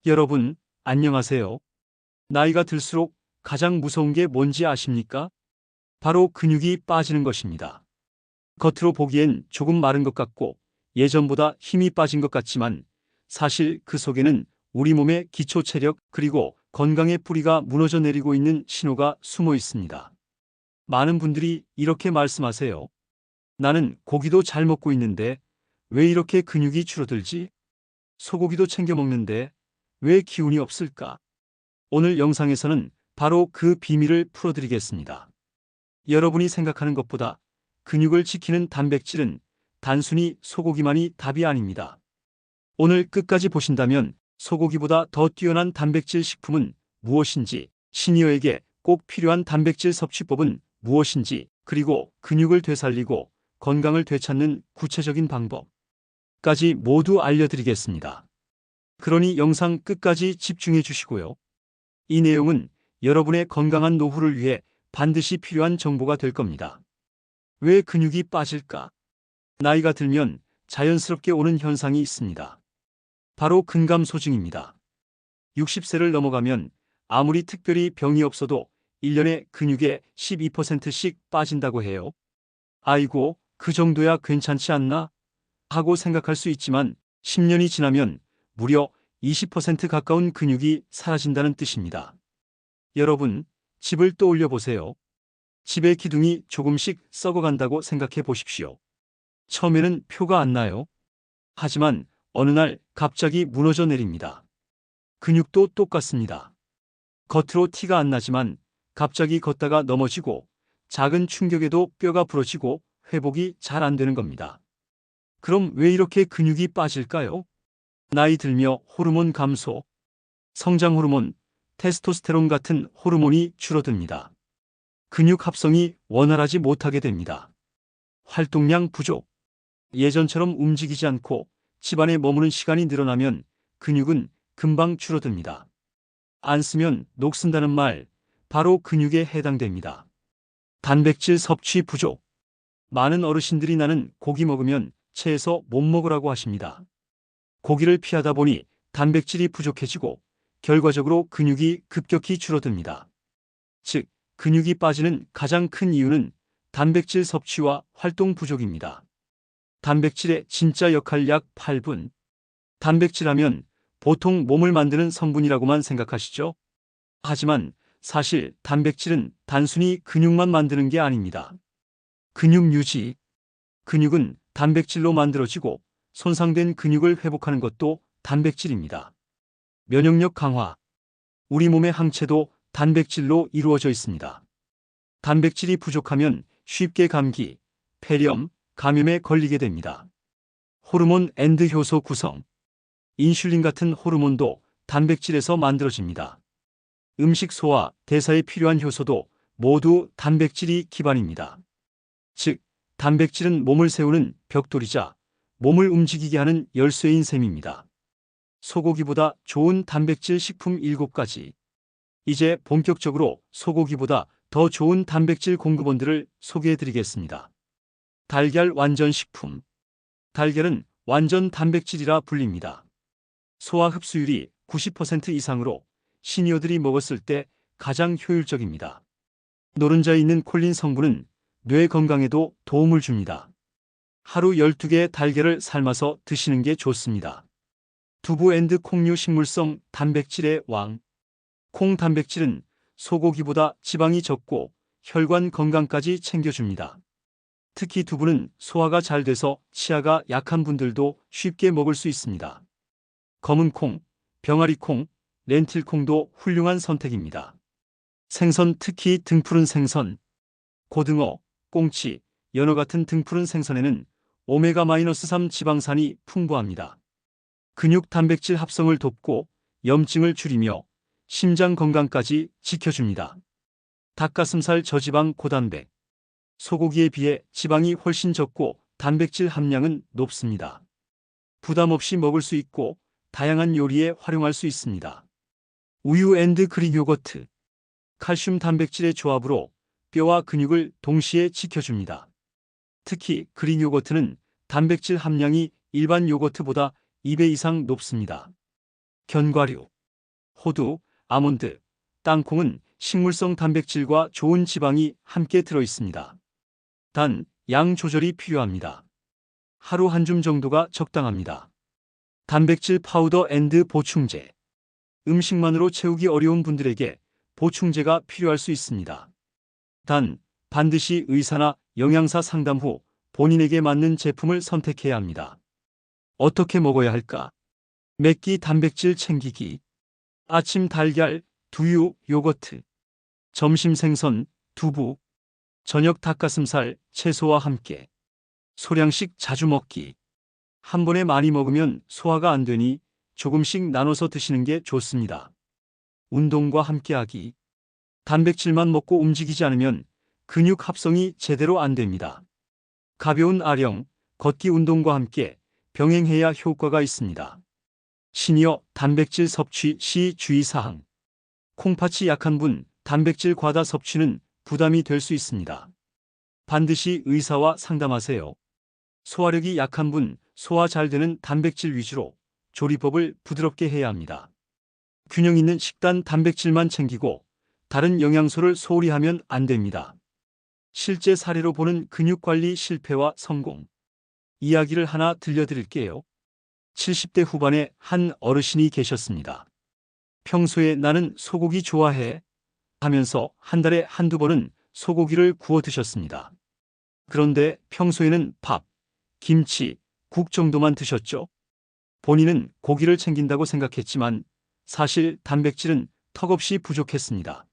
여러분, 안녕하세요. 나이가 들수록 가장 무서운 게 뭔지 아십니까? 바로 근육이 빠지는 것입니다. 겉으로 보기엔 조금 마른 것 같고 예전보다 힘이 빠진 것 같지만 사실 그 속에는 우리 몸의 기초 체력 그리고 건강의 뿌리가 무너져 내리고 있는 신호가 숨어 있습니다. 많은 분들이 이렇게 말씀하세요. 나는 고기도 잘 먹고 있는데 왜 이렇게 근육이 줄어들지? 소고기도 챙겨 먹는데 왜 기운이 없을까? 오늘 영상에서는 바로 그 비밀을 풀어드리겠습니다. 여러분이 생각하는 것보다 근육을 지키는 단백질은 단순히 소고기만이 답이 아닙니다. 오늘 끝까지 보신다면 소고기보다 더 뛰어난 단백질 식품은 무엇인지, 시니어에게 꼭 필요한 단백질 섭취법은 무엇인지, 그리고 근육을 되살리고 건강을 되찾는 구체적인 방법까지 모두 알려드리겠습니다. 그러니 영상 끝까지 집중해 주시고요. 이 내용은 여러분의 건강한 노후를 위해 반드시 필요한 정보가 될 겁니다. 왜 근육이 빠질까? 나이가 들면 자연스럽게 오는 현상이 있습니다. 바로 근감소증입니다. 60세를 넘어가면 아무리 특별히 병이 없어도 1년에 근육의 12%씩 빠진다고 해요. 아이고, 그 정도야 괜찮지 않나? 하고 생각할 수 있지만 10년이 지나면 무려 20% 가까운 근육이 사라진다는 뜻입니다. 여러분, 집을 떠올려 보세요. 집의 기둥이 조금씩 썩어간다고 생각해 보십시오. 처음에는 표가 안 나요. 하지만 어느 날 갑자기 무너져 내립니다. 근육도 똑같습니다. 겉으로 티가 안 나지만 갑자기 걷다가 넘어지고 작은 충격에도 뼈가 부러지고 회복이 잘 안 되는 겁니다. 그럼 왜 이렇게 근육이 빠질까요? 나이 들며 호르몬 감소, 성장 호르몬, 테스토스테론 같은 호르몬이 줄어듭니다. 근육 합성이 원활하지 못하게 됩니다. 활동량 부족, 예전처럼 움직이지 않고 집안에 머무는 시간이 늘어나면 근육은 금방 줄어듭니다. 안 쓰면 녹슨다는 말, 바로 근육에 해당됩니다. 단백질 섭취 부족, 많은 어르신들이 나는 고기 먹으면 체해서 못 먹으라고 하십니다. 고기를 피하다 보니 단백질이 부족해지고 결과적으로 근육이 급격히 줄어듭니다. 즉, 근육이 빠지는 가장 큰 이유는 단백질 섭취와 활동 부족입니다. 단백질의 진짜 역할 약 8분. 단백질 하면 보통 몸을 만드는 성분이라고만 생각하시죠? 하지만 사실 단백질은 단순히 근육만 만드는 게 아닙니다. 근육 유지. 근육은 단백질로 만들어지고 손상된 근육을 회복하는 것도 단백질입니다. 면역력 강화. 우리 몸의 항체도 단백질로 이루어져 있습니다. 단백질이 부족하면 쉽게 감기, 폐렴, 감염에 걸리게 됩니다. 호르몬 엔드 효소 구성. 인슐린 같은 호르몬도 단백질에서 만들어집니다. 음식 소화, 대사에 필요한 효소도 모두 단백질이 기반입니다. 즉, 단백질은 몸을 세우는 벽돌이자 몸을 움직이게 하는 열쇠인 셈입니다. 소고기보다 좋은 단백질 식품 7가지. 이제 본격적으로 소고기보다 더 좋은 단백질 공급원들을 소개해 드리겠습니다. 달걀 완전 식품. 달걀은 완전 단백질이라 불립니다. 소화 흡수율이 90% 이상으로 시니어들이 먹었을 때 가장 효율적입니다. 노른자에 있는 콜린 성분은 뇌 건강에도 도움을 줍니다. 하루 12개의 달걀을 삶아서 드시는 게 좋습니다. 두부 앤드 콩류 식물성 단백질의 왕. 콩 단백질은 소고기보다 지방이 적고 혈관 건강까지 챙겨줍니다. 특히 두부는 소화가 잘 돼서 치아가 약한 분들도 쉽게 먹을 수 있습니다. 검은 콩, 병아리 콩, 렌틸 콩도 훌륭한 선택입니다. 생선, 특히 등푸른 생선, 고등어, 꽁치, 연어 같은 등푸른 생선에는 오메가-3 지방산이 풍부합니다. 근육 단백질 합성을 돕고 염증을 줄이며 심장 건강까지 지켜줍니다. 닭가슴살 저지방 고단백. 소고기에 비해 지방이 훨씬 적고 단백질 함량은 높습니다. 부담 없이 먹을 수 있고 다양한 요리에 활용할 수 있습니다. 우유 앤드 그릭 요거트. 칼슘 단백질의 조합으로 뼈와 근육을 동시에 지켜줍니다. 특히 그릭 요거트는 단백질 함량이 일반 요거트보다 2배 이상 높습니다. 견과류. 호두, 아몬드, 땅콩은 식물성 단백질과 좋은 지방이 함께 들어 있습니다. 단, 양 조절이 필요합니다. 하루 한 줌 정도가 적당합니다. 단백질 파우더 앤드 보충제. 음식만으로 채우기 어려운 분들에게 보충제가 필요할 수 있습니다. 단, 반드시 의사나 영양사 상담 후 본인에게 맞는 제품을 선택해야 합니다. 어떻게 먹어야 할까? 몇 끼 단백질 챙기기. 아침 달걀, 두유, 요거트. 점심 생선, 두부. 저녁 닭가슴살, 채소와 함께. 소량씩 자주 먹기. 한 번에 많이 먹으면 소화가 안 되니 조금씩 나눠서 드시는 게 좋습니다. 운동과 함께하기. 단백질만 먹고 움직이지 않으면 근육 합성이 제대로 안 됩니다. 가벼운 아령, 걷기 운동과 함께 병행해야 효과가 있습니다. 시니어 단백질 섭취 시 주의사항. 콩팥이 약한 분, 단백질 과다 섭취는 부담이 될 수 있습니다. 반드시 의사와 상담하세요. 소화력이 약한 분, 소화 잘 되는 단백질 위주로 조리법을 부드럽게 해야 합니다. 균형 있는 식단 단백질만 챙기고 다른 영양소를 소홀히 하면 안 됩니다. 실제 사례로 보는 근육관리 실패와 성공. 이야기를 하나 들려드릴게요. 70대 후반에 한 어르신이 계셨습니다. 평소에 나는 소고기 좋아해 하면서 한 달에 한두 번은 소고기를 구워 드셨습니다. 그런데 평소에는 밥, 김치, 국 정도만 드셨죠? 본인은 고기를 챙긴다고 생각했지만 사실 단백질은 턱없이 부족했습니다.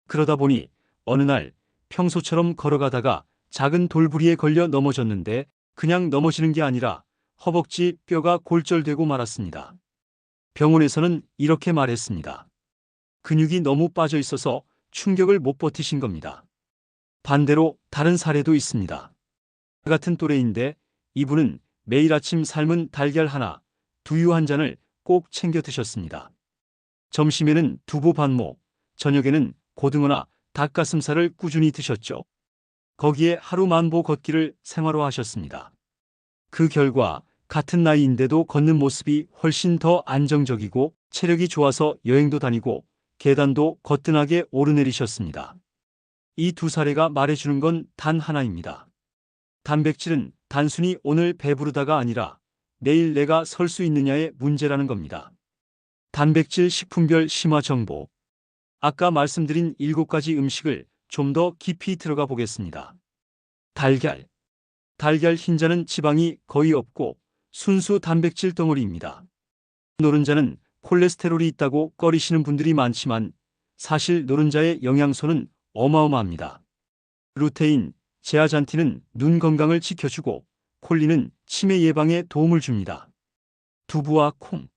그러다 보니 어느 날 평소처럼 걸어가다가 작은 돌부리에 걸려 넘어졌는데 그냥 넘어지는 게 아니라 허벅지 뼈가 골절되고 말았습니다. 병원에서는 이렇게 말했습니다. 근육이 너무 빠져 있어서 충격을 못 버티신 겁니다. 반대로 다른 사례도 있습니다. 같은 또래인데 이분은 매일 아침 삶은 달걀 하나, 두유 한 잔을 꼭 챙겨 드셨습니다. 점심에는 두부 반모, 저녁에는 고등어나 닭가슴살을 꾸준히 드셨죠. 거기에 하루 만보 걷기를 생활화하셨습니다. 그 결과 같은 나이인데도 걷는 모습이 훨씬 더 안정적이고 체력이 좋아서 여행도 다니고 계단도 거뜬하게 오르내리셨습니다. 이 두 사례가 말해주는 건 단 하나입니다. 단백질은 단순히 오늘 배부르다가 아니라 내일 내가 설 수 있느냐의 문제라는 겁니다. 단백질 식품별 심화 정보. 아까 말씀드린 7가지 음식을 좀 더 깊이 들어가 보겠습니다. 달걀. 달걀 흰자는 지방이 거의 없고 순수 단백질 덩어리입니다. 노른자는 콜레스테롤이 있다고 꺼리시는 분들이 많지만 사실 노른자의 영양소는 어마어마합니다. 루테인, 제아잔틴은 눈 건강을 지켜주고 콜린은 치매 예방에 도움을 줍니다. 두부와 콩.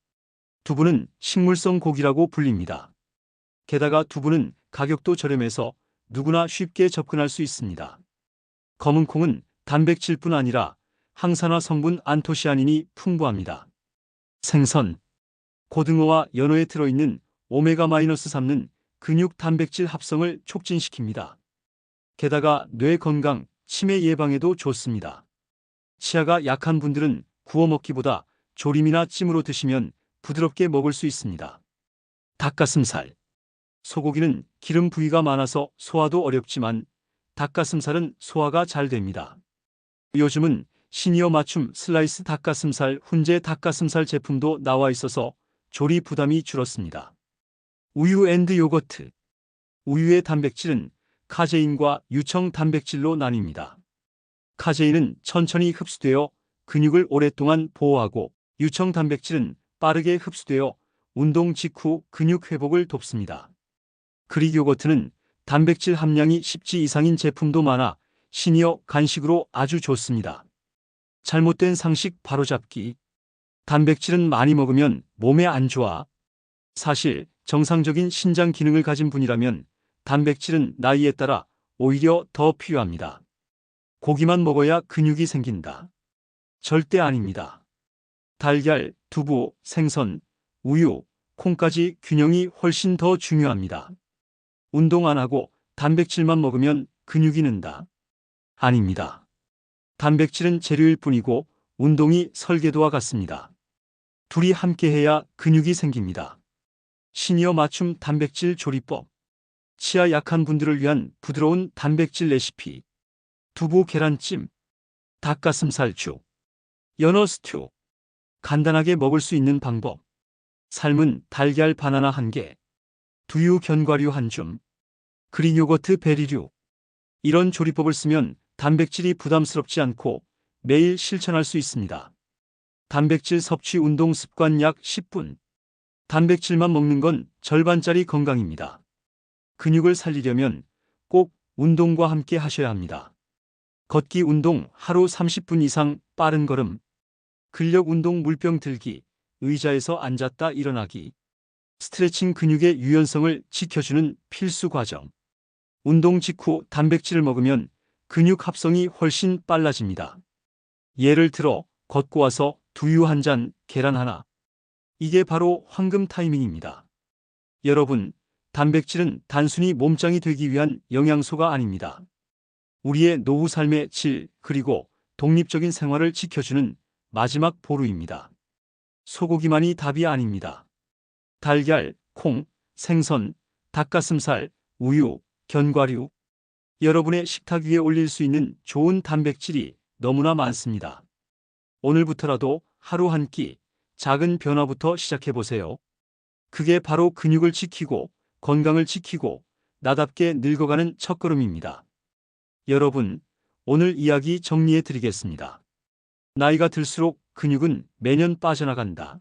두부는 식물성 고기라고 불립니다. 게다가 두부는 가격도 저렴해서 누구나 쉽게 접근할 수 있습니다. 검은 콩은 단백질뿐 아니라 항산화 성분 안토시아닌이 풍부합니다. 생선. 고등어와 연어에 들어있는 오메가-3는 근육 단백질 합성을 촉진시킵니다. 게다가 뇌 건강, 치매 예방에도 좋습니다. 치아가 약한 분들은 구워 먹기보다 조림이나 찜으로 드시면 부드럽게 먹을 수 있습니다. 닭가슴살. 소고기는 기름 부위가 많아서 소화도 어렵지만 닭가슴살은 소화가 잘 됩니다. 요즘은 시니어 맞춤 슬라이스 닭가슴살, 훈제 닭가슴살 제품도 나와 있어서 조리 부담이 줄었습니다. 우유 앤드 요거트. 우유의 단백질은 카제인과 유청 단백질로 나뉩니다. 카제인은 천천히 흡수되어 근육을 오랫동안 보호하고 유청 단백질은 빠르게 흡수되어 운동 직후 근육 회복을 돕습니다. 그릭 요거트는 단백질 함량이 10지 이상인 제품도 많아 시니어 간식으로 아주 좋습니다. 잘못된 상식 바로잡기. 단백질은 많이 먹으면 몸에 안 좋아. 사실 정상적인 신장 기능을 가진 분이라면 단백질은 나이에 따라 오히려 더 필요합니다. 고기만 먹어야 근육이 생긴다. 절대 아닙니다. 달걀, 두부, 생선, 우유, 콩까지 균형이 훨씬 더 중요합니다. 운동 안 하고 단백질만 먹으면 근육이 는다. 아닙니다. 단백질은 재료일 뿐이고 운동이 설계도와 같습니다. 둘이 함께해야 근육이 생깁니다. 시니어 맞춤 단백질 조리법. 치아 약한 분들을 위한 부드러운 단백질 레시피. 두부 계란찜, 닭가슴살죽, 연어 스튜. 간단하게 먹을 수 있는 방법. 삶은 달걀 바나나 1개, 두유 견과류 1줌, 그릭 요거트 베리류. 이런 조리법을 쓰면 단백질이 부담스럽지 않고 매일 실천할 수 있습니다. 단백질 섭취 운동 습관 약 10분. 단백질만 먹는 건 절반짜리 건강입니다. 근육을 살리려면 꼭 운동과 함께 하셔야 합니다. 걷기 운동 하루 30분 이상 빠른 걸음. 근력 운동 물병 들기, 의자에서 앉았다 일어나기. 스트레칭 근육의 유연성을 지켜주는 필수 과정. 운동 직후 단백질을 먹으면 근육 합성이 훨씬 빨라집니다. 예를 들어 걷고 와서 두유 1잔, 계란 하나. 이게 바로 황금 타이밍입니다. 여러분, 단백질은 단순히 몸짱이 되기 위한 영양소가 아닙니다. 우리의 노후 삶의 질, 그리고 독립적인 생활을 지켜주는 마지막 보루입니다. 소고기만이 답이 아닙니다. 달걀, 콩, 생선, 닭가슴살, 우유, 견과류. 여러분의 식탁 위에 올릴 수 있는 좋은 단백질이 너무나 많습니다. 오늘부터라도 하루 한 끼, 작은 변화부터 시작해보세요. 그게 바로 근육을 지키고 건강을 지키고 나답게 늙어가는 첫걸음입니다. 여러분, 오늘 이야기 정리해드리겠습니다. 나이가 들수록 근육은 매년 빠져나간다.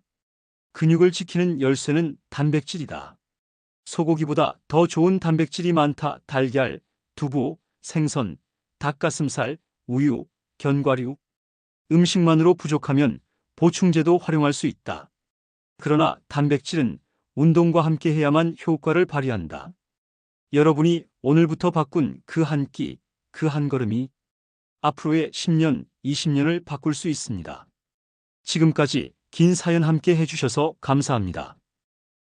근육을 지키는 열쇠는 단백질이다. 소고기보다 더 좋은 단백질이 많다. 달걀, 두부, 생선, 닭가슴살, 우유, 견과류. 음식만으로 부족하면 보충제도 활용할 수 있다. 그러나 단백질은 운동과 함께 해야만 효과를 발휘한다. 여러분이 오늘부터 바꾼 그 한 끼, 그 한 걸음이 앞으로의 10년, 20년을 바꿀 수 있습니다. 지금까지 긴 사연 함께 해주셔서 감사합니다.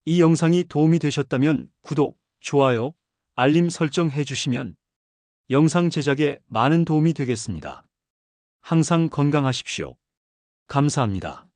이 영상이 도움이 되셨다면 구독, 좋아요, 알림 설정 해주시면 영상 제작에 많은 도움이 되겠습니다. 항상 건강하십시오. 감사합니다.